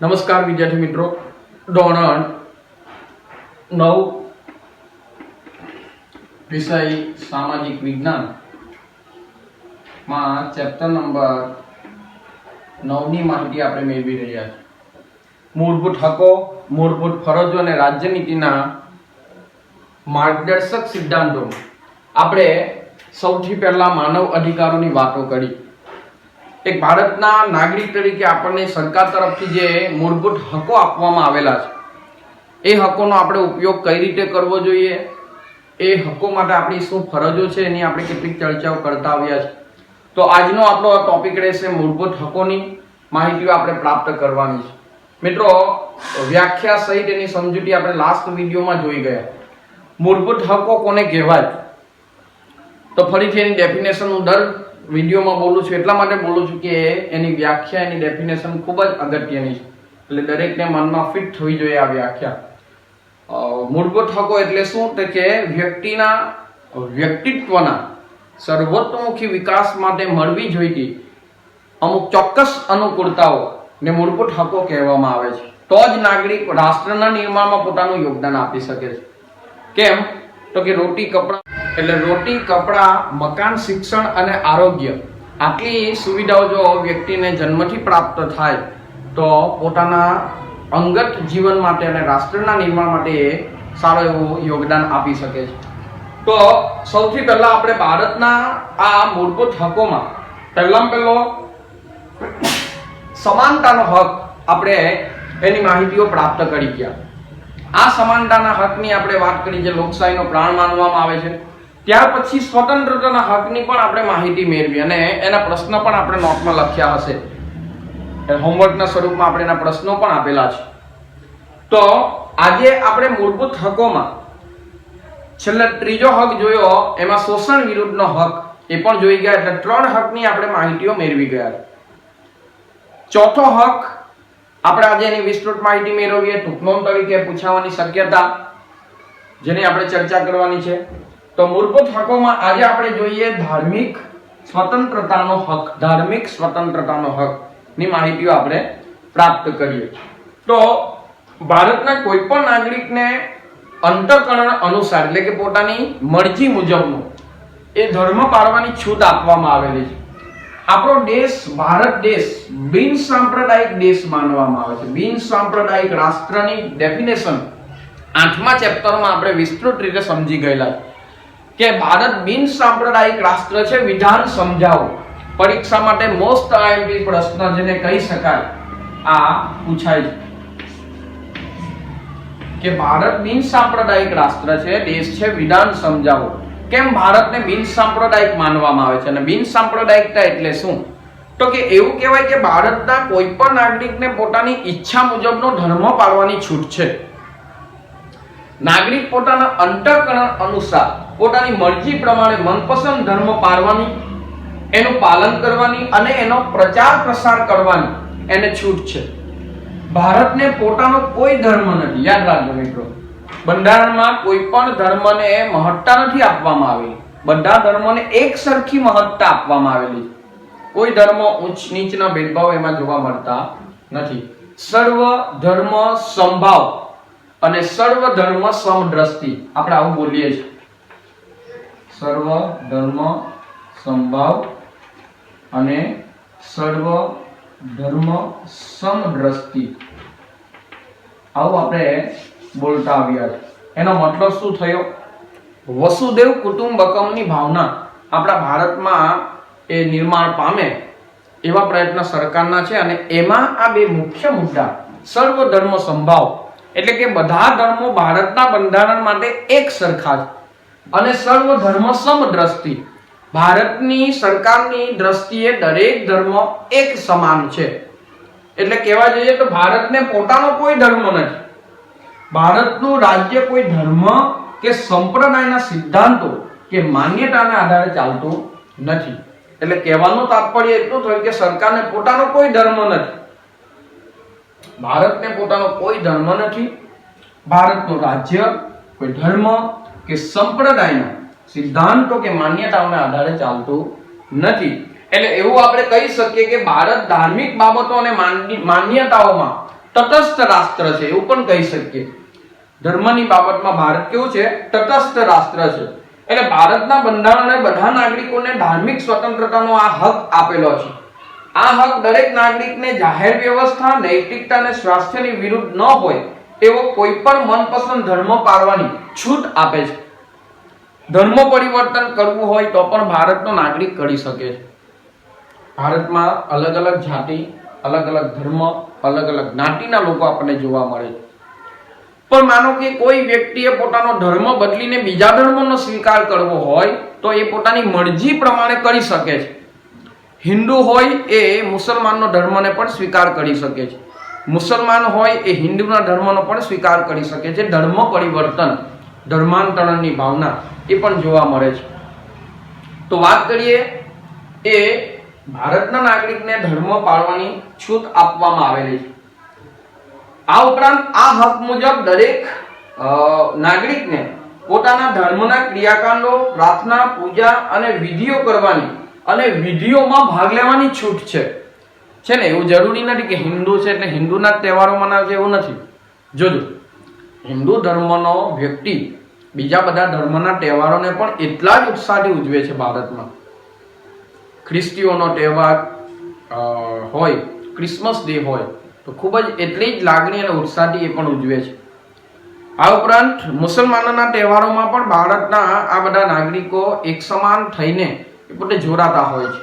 નમસ્કાર વિદ્યાર્થી મિત્રો, ધોરણ 9 વિષય સામાજિક વિજ્ઞાન માં ચેપ્ટર નંબર 9 ની માહિતી આપણે મેળવી રહ્યા છીએ। મૂળભૂત હકો, મૂળભૂત ફરજો અને રાજ્યનીતિના માર્ગદર્શક સિદ્ધાંતો। આપણે સૌથી પહેલા માનવ અધિકારોની વાતો કરી। एक भारतना नागरिक तरीके आपने सरकार तरफथी जे मूलभूत हको आपवामां आवेला छे ए हकोनो आपणे उपयोग कई रीते करवो जोईए, ए हको माटे आपणी शुं फरजो छे एनी आपणे केटलीक चर्चाओ करता आव्या छे। तो आजनो आपणो टॉपिक रहेशे मूलभूत हकोनी माहितीओ आपणे प्राप्त करवानी छे। मित्रों, व्याख्या सहित एनी समजूती आपणे लास्ट विडियोमां जोई गया। मूलभूत हको कोने कहेवाय तो फरीथी एनी डेफिनेशन हूँ दर विडियो में बोलू छूं, एटला माटे बोलू छूं के एनी व्याख्या एनी डेफिनेशन खूब ज अगत्यनी छे, એટલે દરેકને મનમાં ફિટ થવી જોઈએ આ વ્યાખ્યા। મૂળભૂત હકો એટલે શું તો કે વ્યક્તિના વ્યક્તિત્વના સર્વતોમુખી વિકાસ માટે મળવી જોઈતી અમુક ચોક્કસ અનુકૂળતાઓ ને મૂળભૂત હકો કહેવામાં આવે છે। તો જ નાગરિક રાષ્ટ્રના નિર્માણમાં પોતાનું યોગદાન આપી શકે છે। કેમ તો કે રોટી કપડા એટલે રોટી, કપડા, મકાન, શિક્ષણ અને આરોગ્ય આટલી સુવિધાઓ જો વ્યક્તિને જન્મથી પ્રાપ્ત થાય તો પોતાના અંગત જીવન માટે અને રાષ્ટ્રના નિર્માણ માટે સારો એવું યોગદાન આપી શકે છે। તો સૌથી પહેલા આપણે ભારતના આ મૂળભૂત હકોમાં પહેલો સમાનતાનો હક આપણે એની માહિતીઓ પ્રાપ્ત કરી ગયા। આ સમાનતાના હકની આપણે વાત કરી જે લોકશાહીનો પ્રાણ માનવામાં આવે છે। ત્યાર પછી સ્વતંત્રતાના હકની પણ આપણે માહિતી મેળવી અને એના પ્રશ્ન પણ આપણે નોટમાં લખ્યા હશે, હોમવર્કના સ્વરૂપમાં આપણે એના પ્રશ્નો પણ આપેલા છે। તો આજે આપણે મૂળભૂત હકોમાં છેલ્લે ત્રીજો હક જોયો, એમાં શોષણ વિરુદ્ધનો હક એ પણ જોઈ ગયા, એટલે 3 હકની આપણે માહિતીઓ મેળવી ગયા। ચોથો હક આપણે આજે એની વિસ્તૃત માહિતી મેળવીએ, ટૂંકનોંધ તરીકે પૂછાવાની શક્યતા જેની આપણે ચર્ચા કરવાની છે। तो मूलभूत हकों में आज આપણે જોઈએ धार्मिक स्वतंत्रताનો हक। धार्मिक स्वतंत्रताનો हक ની માહિતીઓ આપણે પ્રાપ્ત કરીએ તો ભારતના કોઈ પણ નાગરિકને અંતઃકરણ અનુસાર એટલે કે પોતાની મરજી મુજબનો એ ધર્મ પાળવાની છૂટ આપવામાં આવેલી છે। આપણો દેશ ભારત દેશ બિન સાંપ્રદાયિક દેશ માનવામાં આવે છે। બિન સાંપ્રદાયિક રાષ્ટ્રની ડેફિનેશન 8મા ચેપ્ટરમાં આપણે વિસ્તૃત રીતે સમજી ગયેલા કે ભારત બિન સાંપ્રદાયિક રાષ્ટ્ર છે। વિધાન સમજાવો પરીક્ષા માટે મોસ્ટ આઈએમપી પ્રશ્ન જેને કહી શકાય આ પૂછાય છે કે ભારત બિન સાંપ્રદાયિક રાષ્ટ્ર છે, દેશ છે, વિધાન સમજાવો। કેમ ભારતને બિન સાંપ્રદાયિક માનવામાં આવે છે અને બિન સાંપ્રદાયિકતા એટલે શું તો કે એવું કહેવાય કે ભારતના કોઈ પણ નાગરિકને પોતાની ઈચ્છા મુજબનો ધર્મ પાળવાની છૂટ છે। નાગરિક પોતાના અંતઃકરણ અનુસાર પોતાની મરજી પ્રમાણે મનપસંદ ધર્મ પાળવાની, એનું પાલન કરવાની અને એનો પ્રચાર પ્રસાર કરવાની એને છૂટ છે। ભારતને પોતાનો કોઈ ધર્મ નથી, યાદ રાખજો મિત્રો, બંધારણમાં કોઈ પણ ધર્મને મહત્તા નથી આપવામાં આવેલી। બધા ધર્મોને એક સરખી મહત્તા આપવામાં આવેલી। કોઈ ધર્મ ઉચ્ચ નીચના ભેદભાવ એમાં જોવા મળતા નથી। સર્વ ધર્મ સમભાવ અને સર્વ ધર્મ સમદ્રષ્ટિ આપણે આવું બોલીએ છીએ। સર્વ ધર્મ સમભાવ અને સર્વ ધર્મ સમદ્રષ્ટિ આવું આપણે બોલતા આવ્યા છે। એનો મતલબ શું થયો? વસુદેવ કુટુંબકમની ભાવના આપણા ભારતમાં એ નિર્માણ પામે એવા પ્રયત્ન સરકારના છે અને એમાં આ બે મુખ્ય મુદ્દા સર્વ ધર્મ સમભાવ એટલે કે બધા ધર્મો ભારતના બંધારણ માટે એક સરખા છે અને સર્વ ધર્મ સમદ્રષ્ટિ ભારતની સરકારની દ્રષ્ટિએ દરેક ધર્મ એક સમાન છે। એટલે કહેવા જઈએ તો ભારતને પોતાનો કોઈ ધર્મ નથી। ભારતનું રાજ્ય કોઈ ધર્મ કે સંપ્રદાયના સિદ્ધાંતો કે માન્યતાના આધારે ચાલતું નથી। એટલે કહેવાનું તાત્પર્ય એટલું થયું કે સરકારને પોતાનો કોઈ ધર્મ નથી, ભારતને પોતાનો કોઈ ધર્મ નથી। ભારતનું રાજ્ય કોઈ ધર્મ કે સંપ્રદાયના સિદ્ધાંતો કે માન્યતાઓના આધારે ચાલતું નથી। એટલે એવું આપણે કહી શકીએ કે ભારત ધાર્મિક બાબતો અને માન્યતાઓમાં તટસ્થ રાષ્ટ્ર છે એવું પણ કહી શકીએ. ધર્મની બાબતમાં ભારત કેવું છે? તટસ્થ રાષ્ટ્ર છે. એટલે ભારતના બંધારણે બધા નાગરિકોને ધાર્મિક સ્વતંત્રતાનો આ હક આપેલો છે. આ હક દરેક નાગરિકને જાહેર વ્યવસ્થા, નૈતિકતા અને સ્વાસ્થ્યની વિરુદ્ધ ન હોય તેવો કોઈ પણ મનપસંદ ધર્મ પાળવાની છૂટ આપે છે. ધર્મ પરિવર્તન કરવું હોય તો પણ ભારતનો નાગરિક કરી શકે છે. ભારતમાં અલગ અલગ જાતિ, અલગ અલગ ધર્મ, અલગ અલગ જ્ઞાતિના લોકો આપણને જોવા મળે છે. પણ માનો કે કોઈ વ્યક્તિએ પોતાનો ધર્મ બદલીને બીજા ધર્મનો સ્વીકાર કરવો હોય તો એ પોતાની મરજી પ્રમાણે કરી શકે છે. હિન્દુ હોય એ મુસલમાનનો ધર્મને પણ સ્વીકાર કરી શકે છે. મુસલમાન હોય એ હિન્દુના ધર્મનો પણ સ્વીકાર કરી શકે છે. ધર્મ પરિવર્તન, ધર્માંતરણની ભાવના એ પણ જોવા મળે છે. તો વાત કરીએ એ ભારતના નાગરિકને ધર્મ પાળવાની છૂટ આપવામાં આવેલી છે. આ ઉપરાંત આ હક મુજબ દરેક નાગરિકને પોતાના ધર્મના ક્રિયાકાંડો, પ્રાર્થના, પૂજા અને વિધિઓ કરવાની અને વિધિઓમાં ભાગ લેવાની છૂટ છે ને. એવું જરૂરી નથી કે હિન્દુ છે એટલે હિન્દુના તહેવારો મનાવશે, એવું નથી. જોજો, હિન્દુ ધર્મનો વ્યક્તિ બીજા બધા ધર્મના તહેવારોને પણ એટલા જ ઉત્સાહથી ઉજવે છે. ભારતમાં ખ્રિસ્તીઓનો તહેવાર હોય, ક્રિસમસ ડે હોય તો ખૂબ જ એટલી જ લાગણી અને ઉત્સાહથી એ પણ ઉજવે છે. આ ઉપરાંત મુસલમાનોના તહેવારોમાં પણ ભારતના આ બધા નાગરિકો એક સમાન થઈને પોતે જોડાતા હોય છે.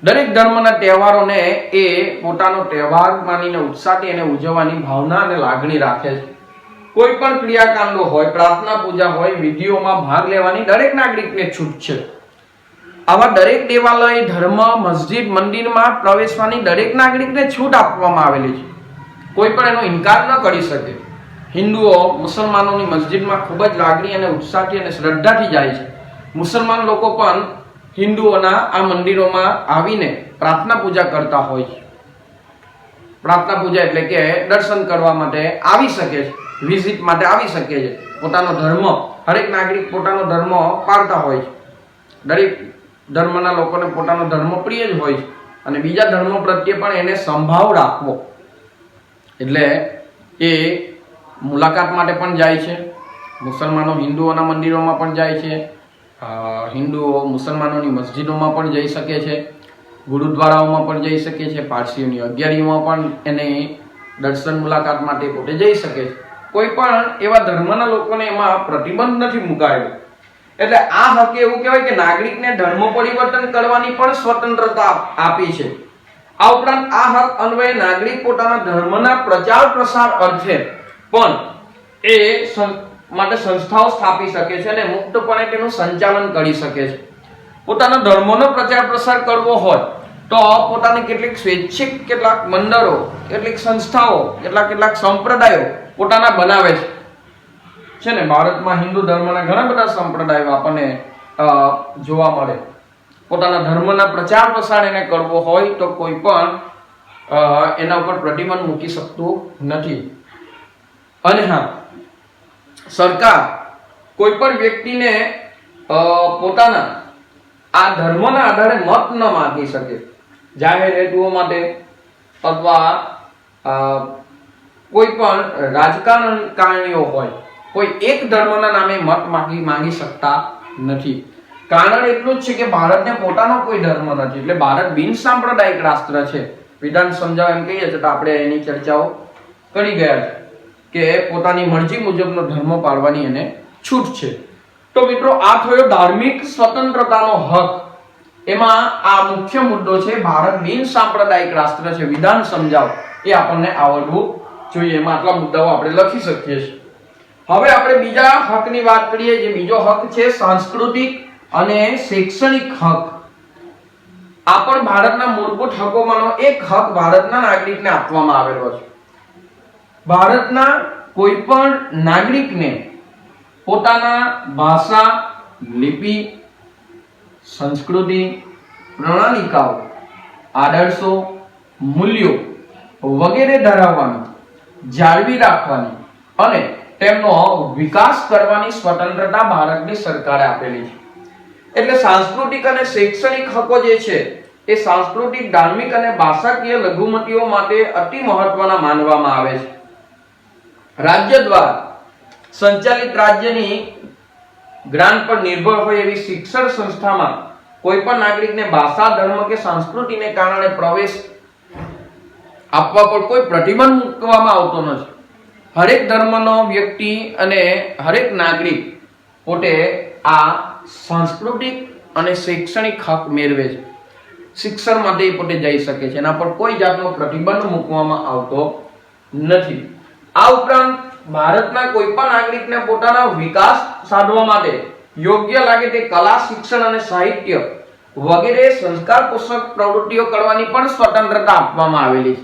દરેક ધર્મના તહેવારોને એ પોતાનો તહેવાર માનીને ઉત્સાહથી એને ઉજવવાની ભાવના અને લાગણી રાખે છે. કોઈ પણ ક્રિયાકાંડો હોય, પ્રાર્થના, પૂજા હોય, વિધિઓમાં ભાગ લેવાની દરેક નાગરિકને છૂટ છે. આવા દરેક દેવાલય, ધર્મ, મસ્જિદ, મંદિરમાં પ્રવેશવાની દરેક નાગરિકને છૂટ આપવામાં આવેલી છે. કોઈ પણ એનો ઇનકાર ન કરી શકે. હિન્દુઓ મુસલમાનોની મસ્જિદમાં ખૂબ જ લાગણી અને ઉત્સાહથી અને શ્રદ્ધાથી જાય છે. મુસલમાન લોકો પણ હિન્દુઓના આ મંદિરોમાં આવીને પ્રાર્થના પૂજા કરતા હોય છે. પ્રાર્થના પૂજા એટલે કે દર્શન કરવા માટે આવી શકે છે, વિઝિટ માટે આવી શકે છે. પોતાનો ધર્મ, હરેક નાગરિક પોતાનો ધર્મ પાળતા હોય છે. દરેક ધર્મના લોકોને પોતાનો ધર્મ પ્રિય જ હોય છે અને બીજા ધર્મ પ્રત્યે પણ એને સંભાવ રાખવો એટલે એ મુલાકાત માટે પણ જાય છે. મુસલમાનો હિન્દુઓના મંદિરોમાં પણ જાય છે. હિન્દુઓ મુસલમાનોની મસ્જિદોમાં પણ જઈ શકે છે, ગુરુદ્વારાઓમાં પણ જઈ શકે છે, પારસીઓની અગિયારીઓમાં પણ એને દર્શન મુલાકાત માટે પોતે જઈ શકે છે. કોઈ પણ એવા ધર્મના લોકોને એમાં પ્રતિબંધ નથી મુકાયો. એટલે આ હક એવું કહેવાય કે નાગરિકને ધર્મ પરિવર્તન કરવાની પણ સ્વતંત્રતા આપી છે. આ ઉપરાંત આ હક અન્વયે નાગરિક પોતાના ધર્મના પ્રચાર પ્રસાર અર્થે પણ એ માટે સંસ્થાઓ સ્થાપી શકે છે અને મુક્તપણે તેનું સંચાલન કરી શકે છે. પોતાના ધર્મનો પ્રચાર પ્રસાર કરવો હોય તો પોતાની કેટલીક સ્વૈચ્છિક કેટલાક મંડળો, કેટલીક સંસ્થાઓ, કેટલાક સંપ્રદાયો પોતાના બનાવે છે ને. ભારતમાં હિન્દુ ધર્મના ઘણા બધા સંપ્રદાયો આપણને જોવા મળે. પોતાના ધર્મના પ્રચાર પ્રસાર એને કરવો હોય તો કોઈ પણ એના ઉપર પ્રતિબંધ મૂકી શકતું નથી. અને હા, સરકાર કોઈ પણ વ્યક્તિને પોતાના આ ધર્મના આધારે મત ન માંગી શકે. જાહેર હેતુઓ માટે અથવા કોઈ પણ રાજકારણીઓ હોય, કોઈ એક ધર્મના નામે મત માંગી શકતા નથી. કારણ એટલું જ છે કે ભારતને પોતાનો કોઈ ધર્મ નથી. એટલે ભારત બિન સાંપ્રદાયિક રાષ્ટ્ર છે. વિધાન સમજાવ એમ કહીએ તો આપણે એની ચર્ચાઓ કરી ગયા છે કે પોતાની મરજી મુજબનો ધર્મ પાળવાની એને છૂટ છે. તો મિત્રો, આ થયો ધાર્મિક સ્વતંત્રતાનો હક. એમાં આ મુખ્ય મુદ્દો છે ભારત બિન સાંપ્રદાયિક રાષ્ટ્ર છે. વિધાન સમજાવ એ આપણને આવડવું જોઈએ. એમાં આટલા મુદ્દાઓ આપણે લખી શકીએ છીએ. હવે આપણે બીજા હકની વાત કરીએ. જે બીજો હક છે સાંસ્કૃતિક અને શૈક્ષણિક હક. આ પણ ભારતના મૂળભૂત હકોમાંનો એક હક ભારતના નાગરિકને આપવામાં આવેલો છે. ભારતના કોઈ પણ નાગરિકને પોતાના ભાષા, લિપિ, સંસ્કૃતિ, પ્રણાલિકાઓ, આદર્શો, મૂલ્યો વગેરે ધરાવવાની, જાળવી રાખવાની અને તેમનો વિકાસ કરવાની સ્વતંત્રતા ભારતની સરકારે આપેલી છે. એટલે સાંસ્કૃતિક અને શૈક્ષણિક હકો જે છે એ સાંસ્કૃતિક, ધાર્મિક અને ભાષાકીય લઘુમતીઓ માટે અતિ મહત્વના માનવામાં આવે છે. રાજ્ય દ્વારા સંચાલિત રાજ્યની ગ્રાન્ટ પર નિર્ભર હોય એવી શિક્ષણ સંસ્થામાં કોઈ પણ નાગરિકને ભાષા, ધર્મ કે સંસ્કૃતિને કારણે પ્રવેશ આપવા પર કોઈ પ્રતિબંધ મૂકવામાં આવતો નથી. હરેક ધર્મનો વ્યક્તિ અને હરેક નાગરિક પોતે આ સાંસ્કૃતિક અને શૈક્ષણિક હક મેળવે છે. શિક્ષણ માટે પોતે જઈ શકે છે. એના પર કોઈ જાતનો પ્રતિબંધ મૂકવામાં આવતો નથી. આ ઉપરાંત ભારતના કોઈ પણ નાગરિકને પોતાના વિકાસ સાધવા માટે યોગ્ય લાગે તે કલા, શિક્ષણ અને સાહિત્ય વગેરે સંસ્કાર પોષક પ્રવૃત્તિઓ કરવાની પણ સ્વતંત્રતા આપવામાં આવેલી છે.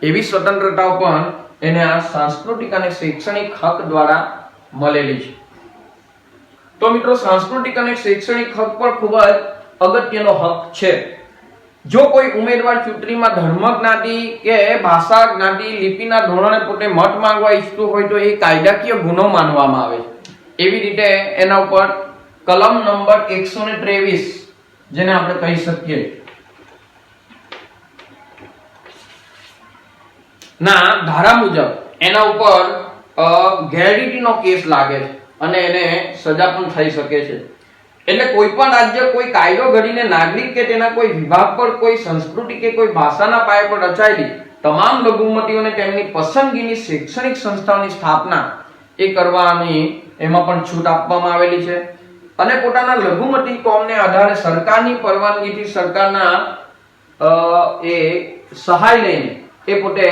એવી સ્વતંત્રતાઓ પણ એને આ સાંસ્કૃતિક અને શૈક્ષણિક હક દ્વારા મળેલી છે. તો મિત્રો, સાંસ્કૃતિક અને શૈક્ષણિક હક પણ ખૂબ જ અગત્યનો હક છે. જો કોઈ ઉમેદવાર ચૂંટણીમાં ધર્મ, જ્ઞાતિ કે ભાષા, જ્ઞાતિ, લિપિના ધોરણે પોતે મત માંગવા ઈચ્છતું હોય તો એ કાયદાકીય ગુનો માનવામાં આવે છે. એવી રીતે એના ઉપર કલમ નંબર 123 જેને આપણે કહી શકીએ ના ધારા મુજબ એના ઉપર ગેરરીતિનો કેસ લાગે છે અને એને સજા પણ થઈ શકે છે. એટલે કોઈ પણ રાજ્ય કોઈ કાયદો ઘડીને નાગરિક કે તેના કોઈ વિભાગ પર કોઈ સંસ્કૃતિ કે કોઈ ભાષાના પાયા પર રચાયેલી તમામ લઘુમતીઓને તેમની પસંદગીની શૈક્ષણિક સંસ્થાઓની સ્થાપના એ કરવાની એમાં પણ છૂટ આપવામાં આવેલી છે. અને પોતાના લઘુમતી કોમને આધારે સરકારની પરવાનગીથી સરકારના એ સહાય લઈને એ પોતે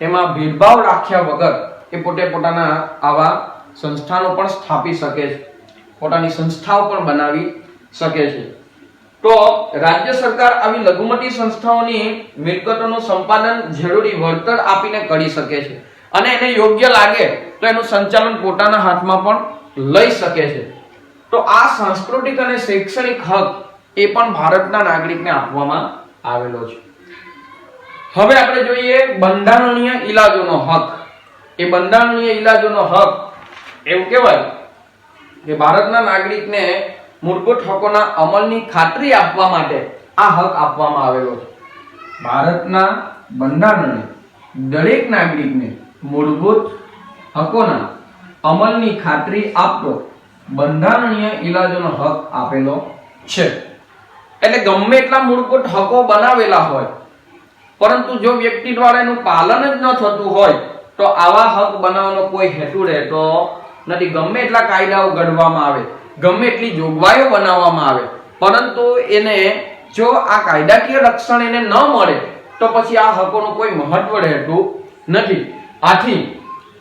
એમાં ભેદભાવ રાખ્યા વગર એ પોતે પોતાના આવા સંસ્થાનો પણ સ્થાપી શકે છે, પોતાની સંસ્થાઓ પણ બનાવી શકે છે. તો રાજ્ય સરકાર આવી લઘુમતી સંસ્થાઓની મિલકતોનું સંપાદન જરૂરી વળતર આપીને કરી શકે છે અને એને યોગ્ય લાગે તો એનું સંચાલન પોતાના હાથમાં પણ લઈ શકે છે. તો આ સાંસ્કૃતિક અને શૈક્ષણિક હક એ પણ ભારતના નાગરિકને આપવામાં આવેલો છે. હવે આપણે જોઈએ બંધારણીય ઇલાજોનો હક. એ બંધારણીય ઇલાજોનો હક એવું કહેવાય કે ભારતના નાગરિકને મૂળભૂત હકોના અમલની ખાતરી આપવા માટે આ હક આપવામાં આવેલો છે. ભારતના બંધારણે દરેક નાગરિકને મૂળભૂત હકોના અમલની ખાતરી આપતો બંધારણીય ઇલાજોનો હક આપેલો છે. એટલે ગમે એટલા મૂળભૂત હકો બનાવેલા હોય પરંતુ જો વ્યક્તિ દ્વારા એનું પાલન જ ન થતું હોય તો આવા હક બનાવવાનો કોઈ હેતુ રહેતો નથી. ગમે એટલા કાયદાઓ ઘડવામાં આવે, ગમે એટલી જોગવાઈઓ બનાવવામાં આવે, પરંતુ એને જો આ કાયદાકીય રક્ષણ એને ન મળે તો પછી આ હકોનું કોઈ મહત્વ રહેતું નથી. આથી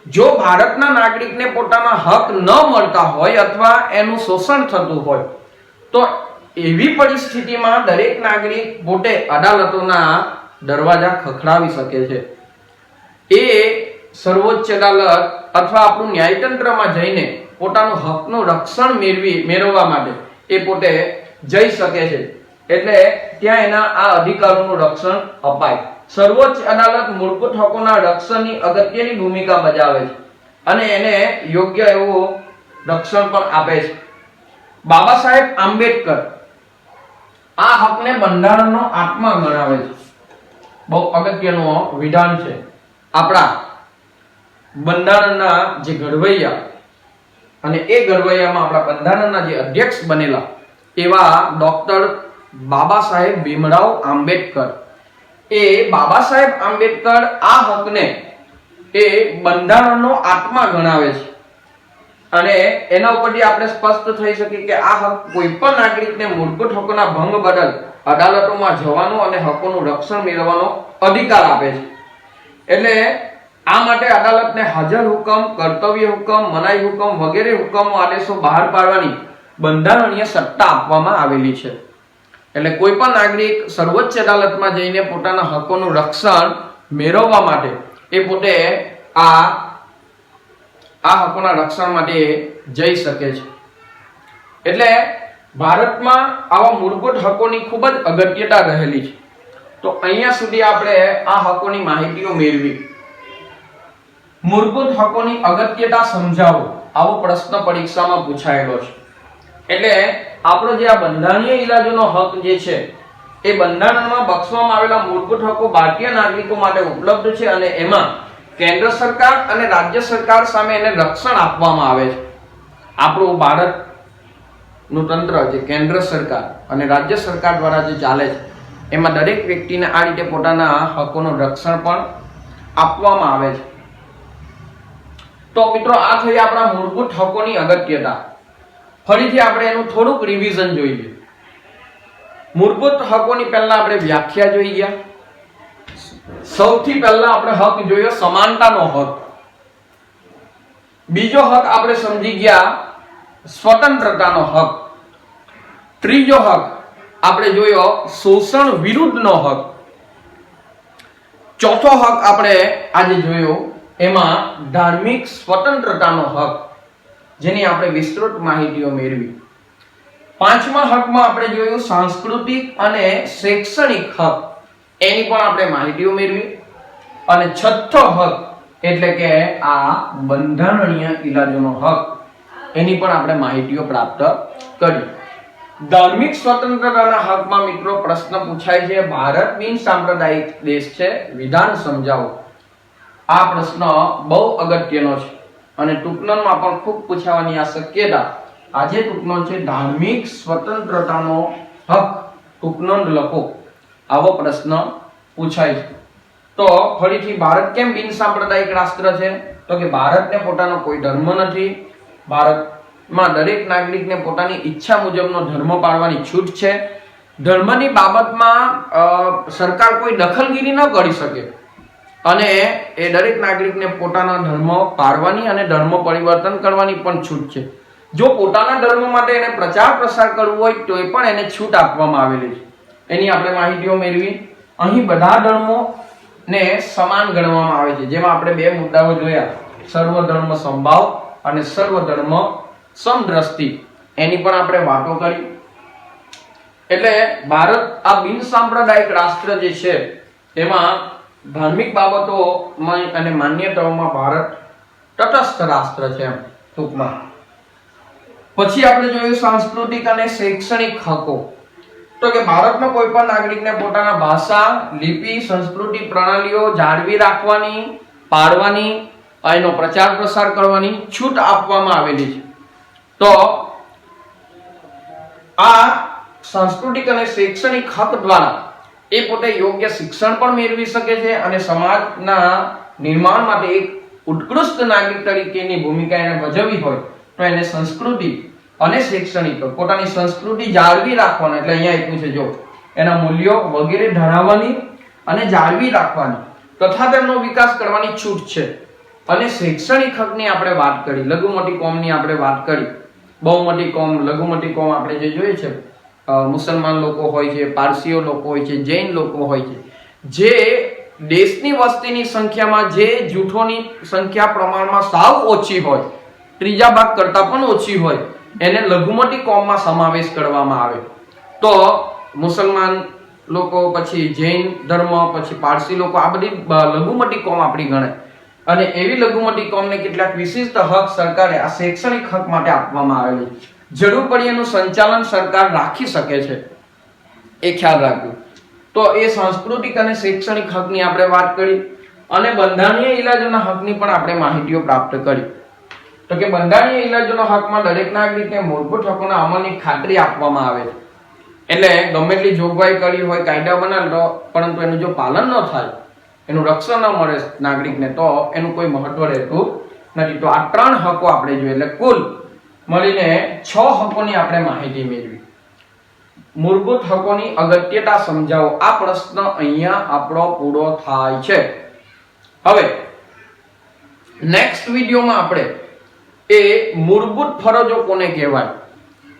જો ભારતના નાગરિકને પોતાના હક ન મળતા હોય અથવા એનું શોષણ થતું હોય તો એવી પરિસ્થિતિમાં દરેક નાગરિક પોતે અદાલતોના દરવાજા ખખડાવી શકે છે. એ સર્વોચ્ચ અદાલત અથવા આપણું ન્યાયતંત્રમાં જઈને પોતાનું હકનું રક્ષણ મેળવવા માટે એ પોતે જઈ શકે છે. એટલે ત્યાં એના આ અધિકારોનું રક્ષણ અપાય. સર્વોચ્ચ અદાલત મૂળભૂત હકોના રક્ષણની અગત્યની ભૂમિકા ભજવે છે અને એને યોગ્ય એવું રક્ષણ પણ આપે છે. બાબા સાહેબ આંબેડકર આ હકને બંધારણનો આત્મા ગણાવે છે. બહુ અગત્યનું વિધાન છે. આપણા બંધારણના જે ઘડવૈયા અને એ ઘડવૈયામાં આપણા બંધારણના જે અધ્યક્ષ બનેલા એવા ડોક્ટર બાબા સાહેબ ભીમરાવ આંબેડકર, એ બાબા સાહેબ આંબેડકર આ હકને એ બંધારણનો આત્મા ગણાવે છે અને એના ઉપરથી આપણે સ્પષ્ટ થઈ શકે કે આ હક કોઈ પણ નાગરિકને મૂળભૂત હકોના ભંગ બદલ અદાલતોમાં જવાનો અને હકોનું રક્ષણ મેળવવાનો અધિકાર આપે છે. એટલે આ માટે અદાલતને હાજર હુકમ, કર્તવ્ય હુકમ, મનાઈ હુકમ વગેરે હુકમો, આદેશો બહાર પાડવાની બંધારણીય સત્તા આપવામાં આવેલી છે. એટલે કોઈ પણ નાગરિક સર્વોચ્ચ અદાલતમાં જઈને પોતાના હકોનું રક્ષણ મેળવવા માટે એ પોતે આ હકોના રક્ષણ માટે જઈ શકે છે. એટલે ભારતમાં આવા મૂળભૂત હકોની ખૂબ જ અગત્યતા રહેલી છે. તો અહીંયા સુધી આપણે આ હકોની માહિતીઓ મેળવી. મૂળભૂત હકોની અગત્યતા સમજાવો આવો પ્રશ્ન પરીક્ષામાં પૂછાયેલો છે. એટલે આપણો જે આ બંધારણીય ઇલાજોનો હક જે છે એ બંધારણમાં બક્ષવામાં આવેલા મૂળભૂત હકો ભારતીય નાગરિકો માટે ઉપલબ્ધ છે અને એમાં કેન્દ્ર સરકાર અને રાજ્ય સરકાર સામે એને રક્ષણ આપવામાં આવે છે. આપણું ભારતનું તંત્ર જે કેન્દ્ર સરકાર અને રાજ્ય સરકાર દ્વારા જે ચાલે છે એમાં દરેક વ્યક્તિને આ રીતે પોતાના હકોનું રક્ષણ પણ આપવામાં આવે છે. તો મિત્રો આ થઈ આપણા મૂળભૂત હકોની અગત્યતા. ફરીથી આપણે એનું થોડુંક રિવિઝન જોઈએ. મૂળભૂત હકોની પહેલા આપણે વ્યાખ્યા જોઈ ગયા. સૌથી પહેલા આપણે હક જોયો સમાનતાનો હક. બીજો હક આપણે સમજી ગયા સ્વતંત્રતાનો હક. ત્રીજો હક આપણે જોયો શોષણ વિરુદ્ધનો હક. ચોથો હક આપણે આજે જોયો એમાં ધાર્મિક સ્વતંત્રતાનો હક, જેની આપણે વિસ્તૃત માહિતીઓ મેળવી. પાંચમા હકમાં આપણે જોયું સાંસ્કૃતિક અને શૈક્ષણિક હક, એની પણ આપણે માહિતીઓ મેળવી. અને છઠ્ઠો હક એટલે કે આ બંધારણીય ઇલાજોનો હક, એની પણ આપણે માહિતીઓ પ્રાપ્ત કરી. ધાર્મિક સ્વતંત્રતાના હકમાં મિત્રો પ્રશ્ન પૂછાય છે, ભારત બિન સાંપ્રદાયિક દેશ છે, વિધાન સમજાવો. આ પ્રશ્ન બહુ અગત્યનો છે અને ટૂંકનોંધમાં પણ ખૂબ પૂછાવાની આ શક્યતા. આજે ટૂંકનોંધ છે ધાર્મિક સ્વતંત્રતાનો હક, ટૂંકનોંધ લખો. આવો પ્રશ્ન પૂછાય છે. તો ફરીથી ભારત કેમ બિન સાંપ્રદાયિક રાષ્ટ્ર છે? તો કે ભારતને પોતાનો કોઈ ધર્મ નથી. ભારતમાં દરેક નાગરિકને પોતાની ઈચ્છા મુજબનો ધર્મ પાળવાની છૂટ છે. ધર્મની બાબતમાં સરકાર કોઈ દખલગીરી ન કરી શકે અને એ દરેક નાગરિકને પોતાના ધર્મ પાળવાની અને ધર્મ પરિવર્તન કરવાની પણ છૂટ છે. જો પોતાના ધર્મ માટે એને પ્રચાર પ્રસાર કરવો હોય તો એ પણ એને છૂટ આપવામાં આવેલી છે. એની આપણે માહિતીઓ મેળવી. અહીં બધા ધર્મો ને સમાન ગણવામાં આવે છે, જેમાં આપણે બે મુદ્દાઓ જોયા, સર્વધર્મ સમભાવ અને સર્વધર્મ સમદ્રષ્ટિ. એની પણ આપણે વાતો કરી. એટલે ભારત આ બિન સાંપ્રદાયિક રાષ્ટ્ર જે છે એમાં ધાર્મિક બાબતોમાં અને માન્યતાઓમાં ભારત તટસ્થ રાષ્ટ્ર છે એમ ટૂંકમાં. પછી આપણે જોયું સાંસ્કૃતિક અને શૈક્ષણિક હકો. તો કે ભારતમાં કોઈ પણ નાગરિકને પોતાના ભાષા, લિપિ, સંસ્કૃતિ, પ્રણાલીઓ જાળવી રાખવાની, પાળવાની, એનો પ્રચાર પ્રસાર કરવાની છૂટ આપવામાં આવેલી છે. તો આ સાંસ્કૃતિક અને શૈક્ષણિક હક દ્વારા એ પોતે યોગ્ય શિક્ષણ પણ મેળવી શકે છે અને સમાજના નિર્માણ માટે એક ઉત્કૃષ્ટ નાગરિક તરીકેની ભૂમિકા એને ભજવવી હોય તો એને સંસ્કૃતિ અને શૈક્ષણિક પોતાની સંસ્કૃતિ જાળવી રાખવાની, એટલે અહીંયા આપ્યું છે જો એના મૂલ્યો વગેરે ધરાવવાની અને જાળવી રાખવાની તથા તેમનો વિકાસ કરવાની છૂટ છે. અને શૈક્ષણિક હકની આપણે વાત કરી, લઘુમતી કોમની આપણે વાત કરી. બહુમતી કોમ, લઘુમતી કોમ આપણે જે જોઈએ છે, મુસલમાન લોકો હોય છે, પારસીઓ લોકો હોય છે, જૈન લોકો હોય છે, જે દેશની વસ્તીની સંખ્યામાં જે જૂથોની સંખ્યા પ્રમાણમાં સાવ ઓછી હોય, ત્રીજા ભાગ કરતા પણ ઓછી હોય, એને લઘુમતી કોમમાં સમાવેશ કરવામાં આવે. તો મુસલમાન લોકો, પછી જૈન ધર્મ, પછી પારસી લોકો, આ બધી લઘુમતી કોમ આપણી ગણાય. અને એવી લઘુમતી કોમને કેટલાક વિશિષ્ટ હક સરકારે આ શૈક્ષણિક હક માટે આપવામાં આવેલી. જરૂર પડી એનું સંચાલન સરકાર રાખી શકે છે, એ ખ્યાલ રાખવું. તો એ સાંસ્કૃતિક અને શૈક્ષણિક હકની આપણે વાત કરી અને બંધારણીય ઇલાજોના હકની પણ આપણે માહિતીઓ પ્રાપ્ત કરી. તો કે બંધારણીય ઇલાજોના હકમાં દરેક નાગરિકને મૂળભૂત હકોના અમલની ખાતરી આપવામાં આવે છે. એટલે ગમે એટલી જોગવાઈ કરી હોય, કાયદા બનાવેલો, પરંતુ એનું જો પાલન ન થાય, એનું રક્ષણ ન મળે નાગરિકને, તો એનું કોઈ મહત્વ રહેતું નથી. તો આ 3 હકો આપણે જોઈએ, એટલે કુલ મળીને 6 હકોની આપણે માહિતી મેળવી. મૂળભૂત હકોની અગત્યતા સમજાવો. આ પ્રશ્ન અહીંયા આપણો પૂરો થાય છે. હવે નેક્સ્ટ વિડીયોમાં આપણે એ મૂળભૂત ફરજો કોને કહેવાય,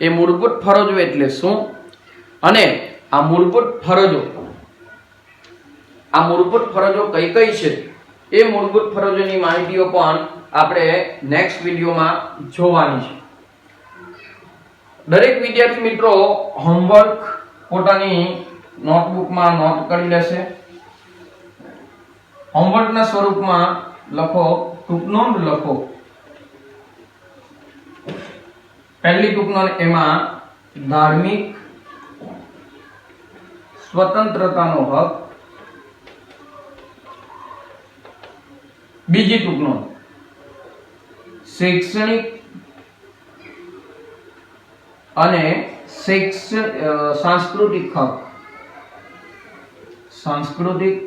એ મૂળભૂત ફરજો એટલે શું, અને આ મૂળભૂત ફરજો કઈ કઈ છે, એ મૂળભૂત ફરજોની માહિતીઓ પણ આપણે નેક્સ્ટ વિડીયોમાં જોવાની છે. દરેક વિદ્યાર્થી મિત્રો હોમવર્ક પોતાની નોટબુકમાં નોટ કરી લેશે. હોમવર્કના સ્વરૂપમાં લખો, ટૂંકનોંધ લખો. પહેલી ટૂંકનોંધ એમાં ધાર્મિક સ્વતંત્રતાનો હક. બીજી ટૂંક નોંધ, શૈક્ષણિક અને સાંસ્કૃતિક હક. સાંસ્કૃતિક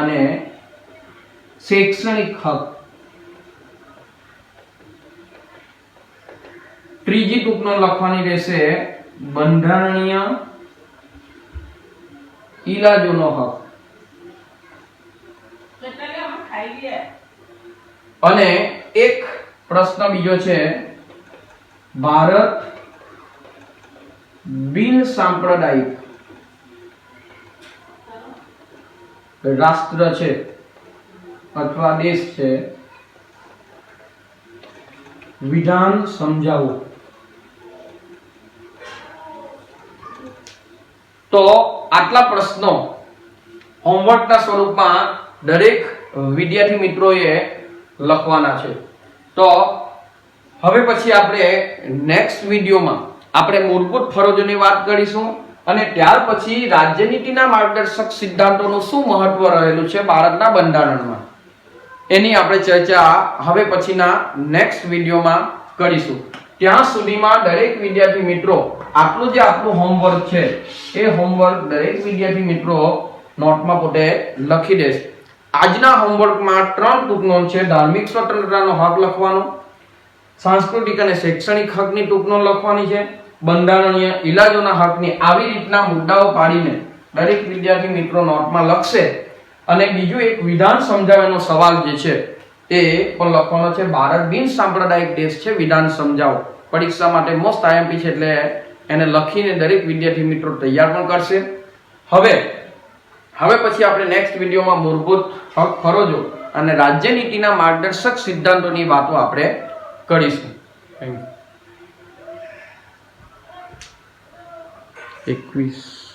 અને શૈક્ષણિક હક. ત્રીજી ટૂંક નોંધ લખવાની રહેશે બંધારણીય ઇલાજોનો હક. અને એક પ્રશ્ન બીજો છે, ભારત બિન સાંપ્રદાયિક રાષ્ટ્ર છે અથવા દેશ છે, વિધાન સમજાવો. તો આટલા પ્રશ્નો હોમવર્કના સ્વરૂપમાં દરેક વિદ્યાર્થી મિત્રોએ લખવાના છે. તો હવે પછી આપણે નેક્સ્ટ વિડીયોમાં આપણે મૂળભૂત ફરજોની વાત કરીશું અને ત્યાર પછી રાજ્યનીતિના માર્ગદર્શક સિદ્ધાંતોનું શું મહત્વ રહેલું છે ભારતના બંધારણમાં એની આપણે ચર્ચા હવે પછીના નેક્સ્ટ વિડીયોમાં કરીશું. ત્યાં સુધીમાં દરેક વિદ્યાર્થી મિત્રો આપણું જે આપણું હોમવર્ક છે એ હોમવર્ક દરેક વિદ્યાર્થી મિત્રો નોટમાં પોતે લખી દેશે. આજના હોમવર્કમાં 3 ટૂંક નોંધ છે. ધાર્મિક સ્વતંત્રતાનો હક લખવાનો, સાંસ્કૃતિક અને શૈક્ષણિક હકની ટૂંક નોંધ લખવાની છે, બંધારણીય ઇલાજોના હકની આવી રીતના મુદ્દાઓ પાડીને દરેક વિદ્યાર્થી મિત્રો નોટમાં લખશે. અને બીજું એક વિધાન સમજાવવાનો સવાલ જે છે એ પણ લખવાનો છે. ભારત બિન સાંપ્રદાયિક દેશ છે, વિધાન સમજાવો. પરીક્ષા માટે મોસ્ટ આઈએમપી છે એટલે એને લખીને દરેક વિદ્યાર્થી મિત્રો તૈયાર પણ કરશે. હવે પછી આપણે નેક્સ્ટ વિડીયોમાં મૂળભૂત હક ફરજો અને રાજ્યનીતિના માર્ગદર્શક સિદ્ધાંતોની વાતો આપણે કરીશું. Thank you. 21